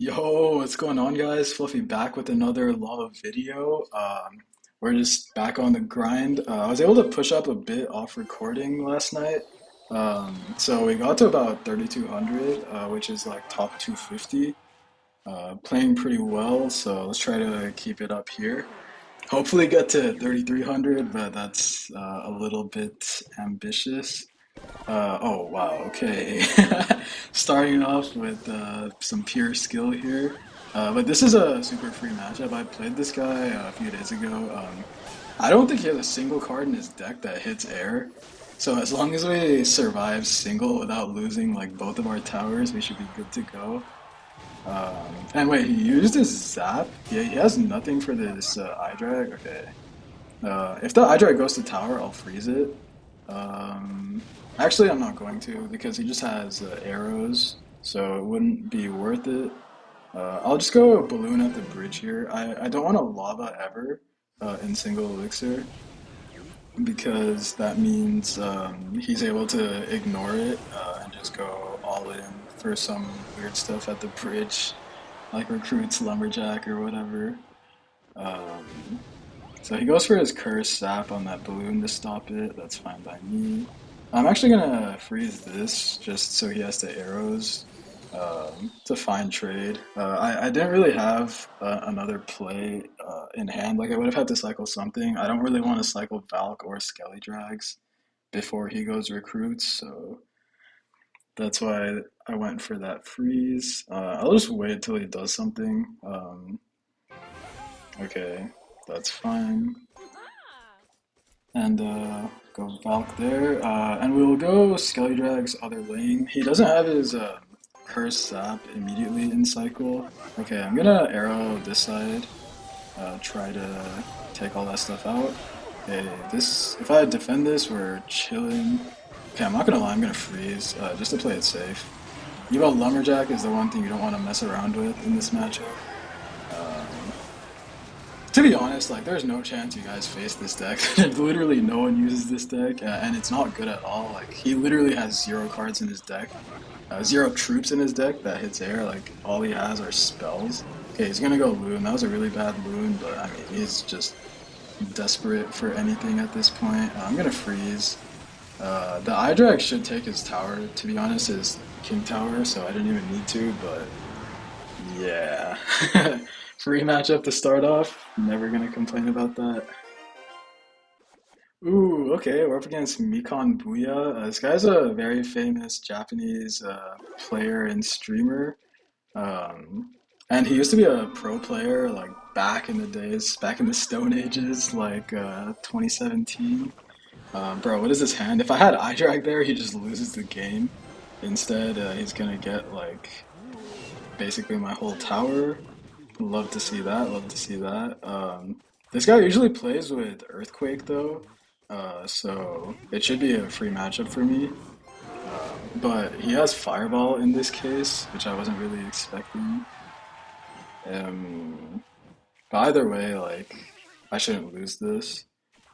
Yo, what's going on, guys? Fluffy back with another lava video. We're just back on the grind. I was able to push up a bit off recording last night. So we got to about 3,200, which is like top 250. Playing pretty well, so let's try to keep it up here. Hopefully get to 3,300, but that's a little bit ambitious. Oh wow, okay. Starting off with some pure skill here. But this is a super free matchup. I played this guy a few days ago. I don't think he has a single card in his deck that hits air. So as long as we survive single without losing like both of our towers, we should be good to go. And wait, he used his zap? Yeah, he has nothing for this eye drag? Okay. If the eye drag goes to tower, I'll freeze it. Actually, I'm not going to because he just has arrows, so it wouldn't be worth it. I'll just go balloon at the bridge here. I don't want a lava ever in single elixir because that means he's able to ignore it and just go all in for some weird stuff at the bridge, like recruits lumberjack or whatever. Um, so he goes for his curse sap on that balloon to stop it. That's fine by me. I'm actually gonna freeze this just so he has the arrows. It's a fine trade. I didn't really have another play in hand. Like I would have had to cycle something. I don't really want to cycle Valk or Skelly Drags before he goes recruits, so that's why I went for that freeze. I'll just wait till he does something. Okay, that's fine. And go Valk there. And we will go Skelly Drag's other lane. He doesn't have his Curse Sap immediately in cycle. Okay, I'm gonna arrow this side. Try to take all that stuff out. Okay, this if I defend this, we're chilling. Okay, I'm not gonna lie, I'm gonna freeze just to play it safe. Evo Lumberjack is the one thing you don't want to mess around with in this matchup. To be honest, like there's no chance you guys face this deck. Literally no one uses this deck, and it's not good at all. Like he literally has zero cards in his deck, zero troops in his deck that hits air. Like all he has are spells. Okay, he's gonna go loon. That was a really bad loon, but I mean he's just desperate for anything at this point. I'm gonna freeze. The eye drag should take his tower. To be honest, his king tower, so I didn't even need to. But yeah. Free matchup to start off. Never gonna complain about that. Ooh, okay, we're up against Mikan Bouya. This guy's a very famous Japanese player and streamer. Um, and he used to be a pro player like back in the days, back in the Stone Ages, like 2017. Bro, what is this hand? If I had eye drag there, he just loses the game. Instead, he's gonna get like basically my whole tower. Love to see that. Love to see that. This guy usually plays with Earthquake though, so it should be a free matchup for me. But he has Fireball in this case, which I wasn't really expecting. Um, but either way, like I shouldn't lose this.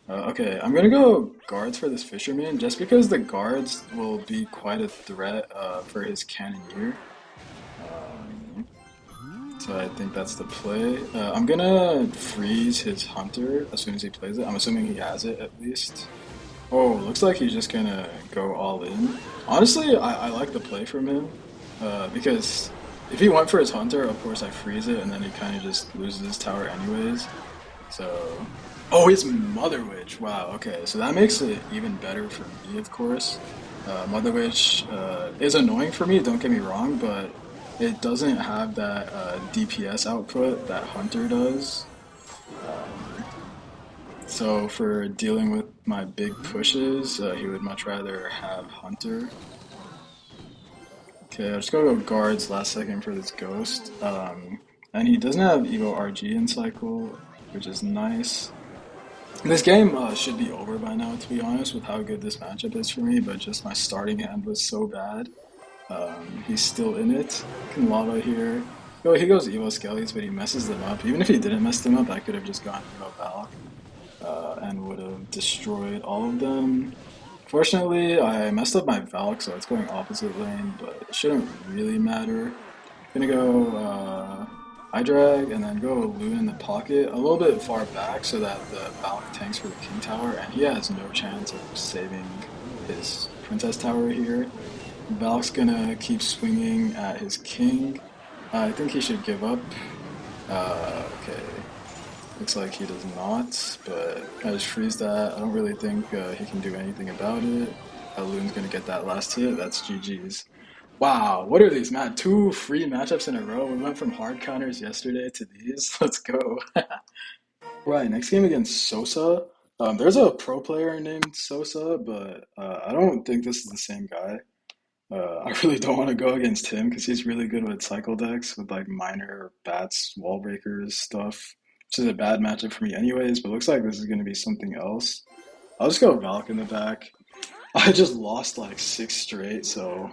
Okay, I'm gonna go guards for this Fisherman just because the guards will be quite a threat for his Cannoneer. So I think that's the play. I'm gonna freeze his hunter as soon as he plays it. I'm assuming he has it at least. Oh, looks like he's just gonna go all in. Honestly, I like the play from him because if he went for his hunter, of course I freeze it and then he kind of just loses his tower anyways. So, oh, it's Mother Witch. Wow. Okay, so that makes it even better for me, of course. Mother Witch is annoying for me. Don't get me wrong, but it doesn't have that DPS output that Hunter does. So for dealing with my big pushes, he would much rather have Hunter. Okay, I'm just gonna go guards last second for this ghost. And he doesn't have Evo RG in cycle, which is nice. This game should be over by now, to be honest, with how good this matchup is for me, but just my starting hand was so bad. He's still in it. Can lava here. Oh, he goes Evo Skellies, but he messes them up. Even if he didn't mess them up, I could have just gone Evo Valk and would have destroyed all of them. Fortunately, I messed up my Valk, so it's going opposite lane, but it shouldn't really matter. Gonna go I drag and then go Loon in the pocket a little bit far back so that the Valk tanks for the King Tower, and he has no chance of saving his Princess Tower here. Valk's gonna keep swinging at his King. I think he should give up. Okay. Looks like he does not, but I just freeze that. I don't really think he can do anything about it. Loon's gonna get that last hit. That's GG's. Wow, what are these, man? Two free matchups in a row. We went from hard counters yesterday to these. Let's go. Right, next game against Sosa. There's a pro player named Sosa, but I don't think this is the same guy. I really don't want to go against him because he's really good with cycle decks with like minor bats, wall breakers, stuff. Which is a bad matchup for me anyways, but looks like this is going to be something else. I'll just go Valk in the back. I just lost like six straight, so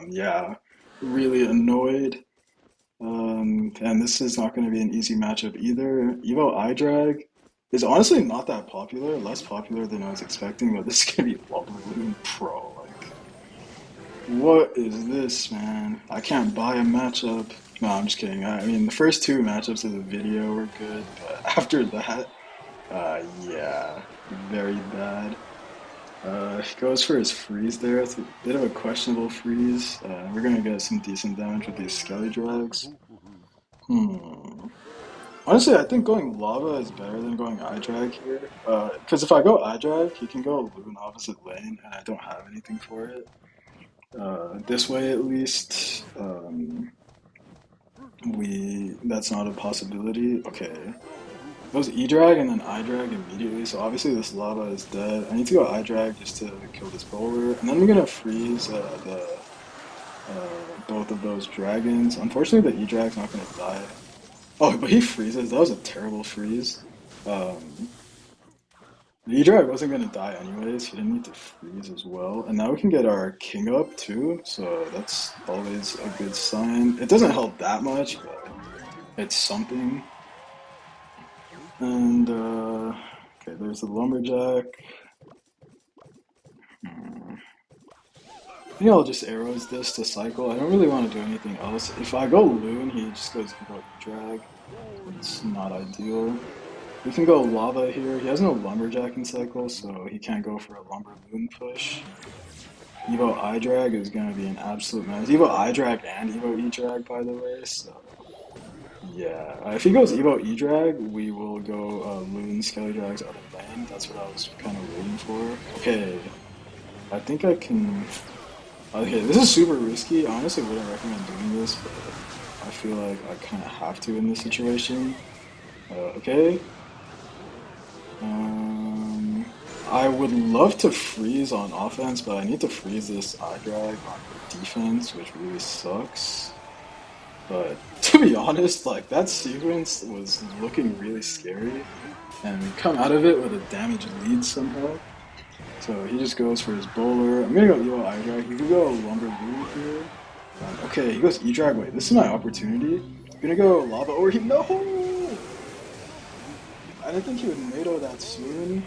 yeah, really annoyed. And this is not going to be an easy matchup either. Evo iDrag is honestly not that popular, less popular than I was expecting, but this is going to be Lava Loon Pro. Like, what is this, man? I can't buy a matchup. No, I'm just kidding. I mean, the first two matchups of the video were good, but after that, yeah, very bad. He goes for his freeze there. It's a bit of a questionable freeze. We're gonna get some decent damage with these Skelly Drags. Hmm. Honestly, I think going Lava is better than going iDrag here. Because if I go iDrag, he can go Loon opposite lane, and I don't have anything for it. This way, at least, that's not a possibility. Okay. Goes E-Drag and then I-Drag immediately, so obviously this lava is dead. I need to go I-Drag just to kill this bowler, and then I'm gonna freeze the both of those dragons. Unfortunately, the E-Drag's not gonna die. Oh, but he freezes. That was a terrible freeze. Um, the E-Drag wasn't gonna die anyways. He didn't need to freeze as well. And now we can get our king up too, so that's always a good sign. It doesn't help that much, but it's something. And okay, there's the lumberjack. I think I'll just arrows this to cycle. I don't really want to do anything else. If I go loon, he just goes Evo drag. It's not ideal. We can go lava here. He has no lumberjack in cycle, so he can't go for a lumber loon push. Evo I drag is gonna be an absolute mess. Evo I drag and Evo E drag, by the way. So yeah, if he goes Evo E drag, we will go loon Skelly drags other lane. That's what I was kind of waiting for. Okay, I think I can. Okay, this is super risky. I honestly wouldn't recommend doing this, but I feel like I kind of have to in this situation. Okay. Um, I would love to freeze on offense, but I need to freeze this eye drag on defense, which really sucks. But to be honest, like that sequence was looking really scary, and we come out of it with a damage lead somehow. So he just goes for his bowler. I'm gonna go Evo I drag. He could go Lumber Blue here. Okay, he goes E drag. Wait, this is my opportunity. I'm gonna go Lava over here. No! I didn't think he would NATO that soon.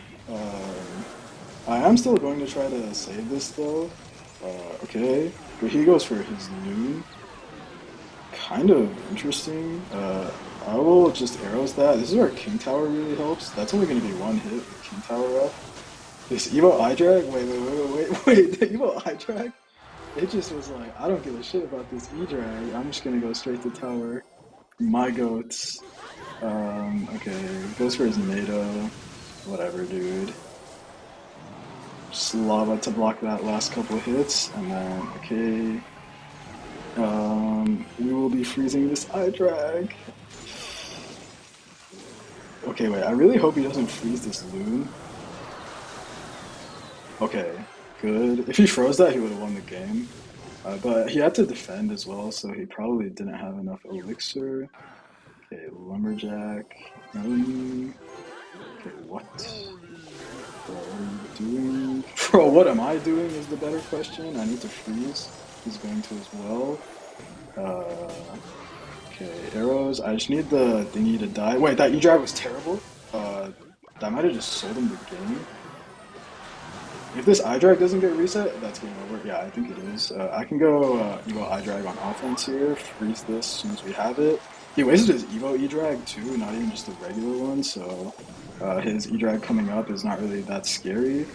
I am still going to try to save this though. Okay, but he goes for his loon. Kind of interesting. I will just arrows that. This is where King Tower really helps. That's only going to be one hit with King Tower up. This Evo I drag? Wait. The Evo I drag? It just was like, I don't give a shit about this E drag. I'm just gonna go straight to tower. My goats. Okay, goes for his NATO. Whatever, dude. Just lava to block that last couple hits, and then, okay. We will be freezing this eye drag. Okay, wait, I really hope he doesn't freeze this loon. Okay, good. If he froze that, he would have won the game. But he had to defend as well, so he probably didn't have enough elixir. Okay, lumberjack. Okay, what? Bro, what are you doing? Bro, what am I doing is the better question. I need to freeze. He's going to as well. Okay, arrows. I just need the thingy to die. Wait, that E-Drive was terrible. That might have just sold him the game. If this eye drag doesn't get reset, that's game over. Yeah, I think it is. I can go Evo eye drag on offense here. Freeze this as soon as we have it. He wasted his Evo E drag too, not even just a regular one. So his E drag coming up is not really that scary.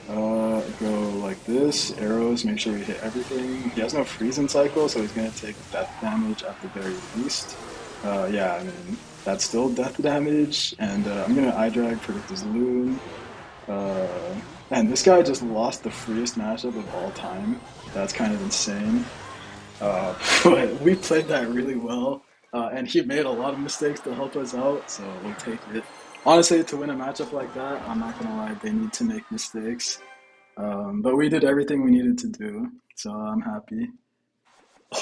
Go like this. Arrows. Make sure we hit everything. He has no freezing cycle, so he's gonna take death damage at the very least. Yeah, I mean that's still death damage, and I'm gonna eye drag predict his loon. Uh, and this guy just lost the freest matchup of all time. That's kind of insane. But we played that really well, and he made a lot of mistakes to help us out, so we'll take it. Honestly, to win a matchup like that, I'm not gonna lie, they need to make mistakes. But we did everything we needed to do, so I'm happy.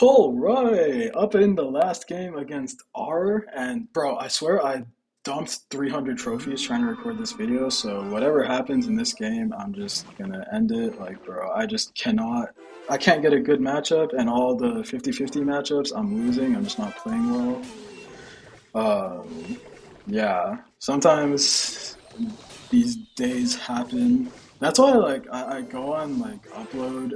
All right, up in the last game against R, and bro, I swear I dumped 300 trophies trying to record this video, so whatever happens in this game, I'm just gonna end it. Like, bro, I just cannot, I can't get a good matchup, and all the 50-50 matchups, I'm losing, I'm just not playing well. Um, yeah, sometimes these days happen. That's why like I go on like upload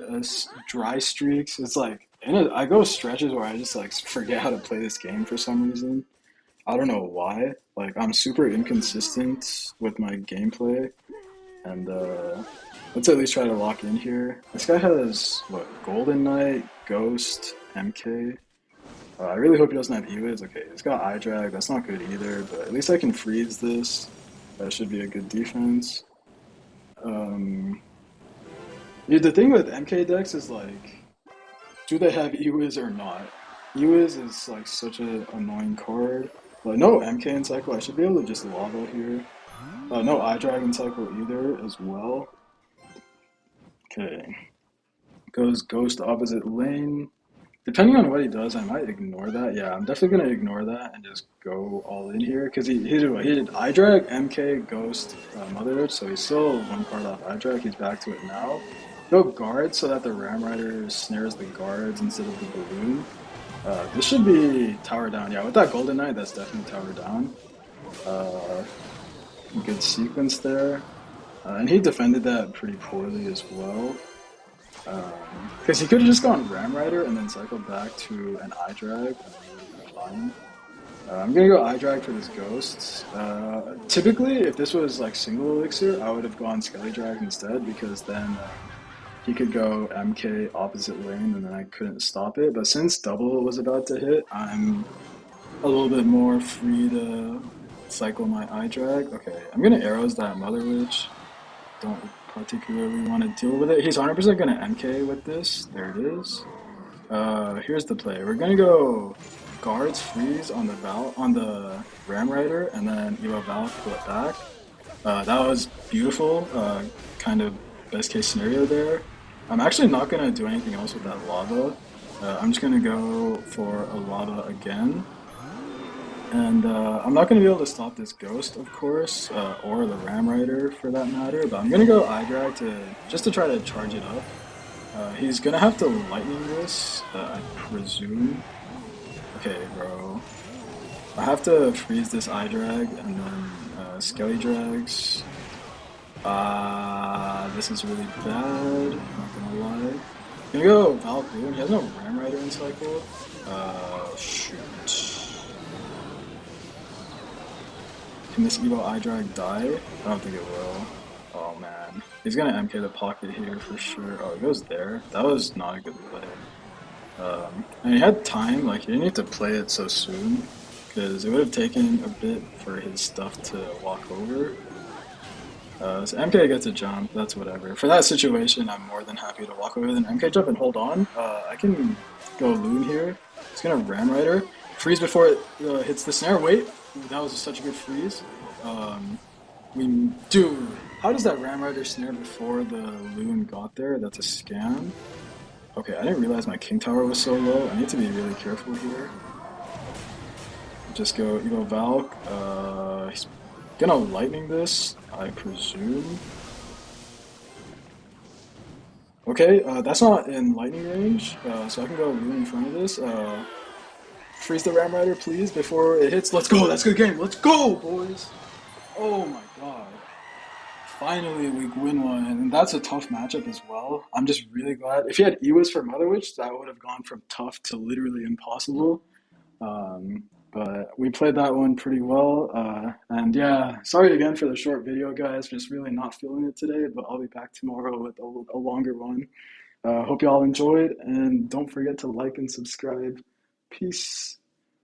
dry streaks. It's like I go stretches where I just like forget how to play this game for some reason. I don't know why. Like I'm super inconsistent with my gameplay, and let's at least try to lock in here. This guy has what Golden Knight, Ghost, MK. I really hope he doesn't have E-Wiz. Okay, he's got eye drag. That's not good either, but at least I can freeze this. That should be a good defense. Um, yeah, the thing with MK decks is like, do they have E-Wiz or not? E-Wiz is like such an annoying card. Like no MK in cycle. I should be able to just lava here. No eye dragon cycle either as well. Okay, goes Ghost opposite lane. Depending on what he does, I might ignore that. Yeah, I'm definitely gonna ignore that and just go all in here because he did what? He did eye drag, MK, Ghost, Mother Earth, so he's still one card off eye drag. He's back to it now. Go guard so that the Ram Rider snares the guards instead of the balloon. This should be tower down. Yeah, with that Golden Knight, that's definitely tower down. Uh, Good sequence there, and he defended that pretty poorly as well. Because he could have just gone Ram Rider and then cycled back to an eye drag, and then he would have been fine. I'm gonna go eye drag for this ghost. Typically, if this was like single elixir, I would have gone Skelly drag instead because then he could go MK opposite lane and then I couldn't stop it. But since double was about to hit, I'm a little bit more free to cycle my eye drag. Okay, I'm gonna arrows that Mother Witch. Don't particularly want to deal with it. He's 100% going to MK with this. There it is. Here's the play. We're going to go guards freeze on the Ram Rider, and then Evo Val pull it back. That was beautiful. Kind of best case scenario there. I'm actually not going to do anything else with that lava. I'm just going to go for a lava again. And I'm not going to be able to stop this ghost, of course, or the Ram Rider for that matter, but I'm going to go eye drag just to try to charge it up. He's going to have to lightning this, I presume. Okay, bro. I have to freeze this eye drag and then Skelly drags. This is really bad, not gonna lie. I'm gonna go Val Blue. He has no Ram Rider in cycle. Shoot. Can this Evo eye drag die? I don't think it will. Oh man. He's gonna MK the pocket here for sure. Oh, he goes there. That was not a good play. And he had time, like he didn't need to play it so soon, because it would have taken a bit for his stuff to walk over. So MK gets a jump, that's whatever. For that situation, I'm more than happy to walk over than MK jump and hold on. I can go Loon here. It's gonna Ram Rider. Freeze before it hits the snare. Wait, that was such a good freeze. Dude, how does that Ram Rider snare before the Loon got there? That's a scam. Okay, I didn't realize my King Tower was so low. I need to be really careful here. Just go Evo Valk. He's gonna lightning this, I presume. Okay, that's not in lightning range, so I can go Loon in front of this. Freeze the Ram Rider, please, before it hits. Let's go, that's a good game. Let's go, boys. Oh my god. Finally, we win one, and that's a tough matchup as well. I'm just really glad. If he had Ewis for Motherwitch, that would have gone from tough to literally impossible. But we played that one pretty well. And yeah, sorry again for the short video, guys. Just really not feeling it today, but I'll be back tomorrow with a longer one. Hope y'all enjoyed, and don't forget to like and subscribe. Peace.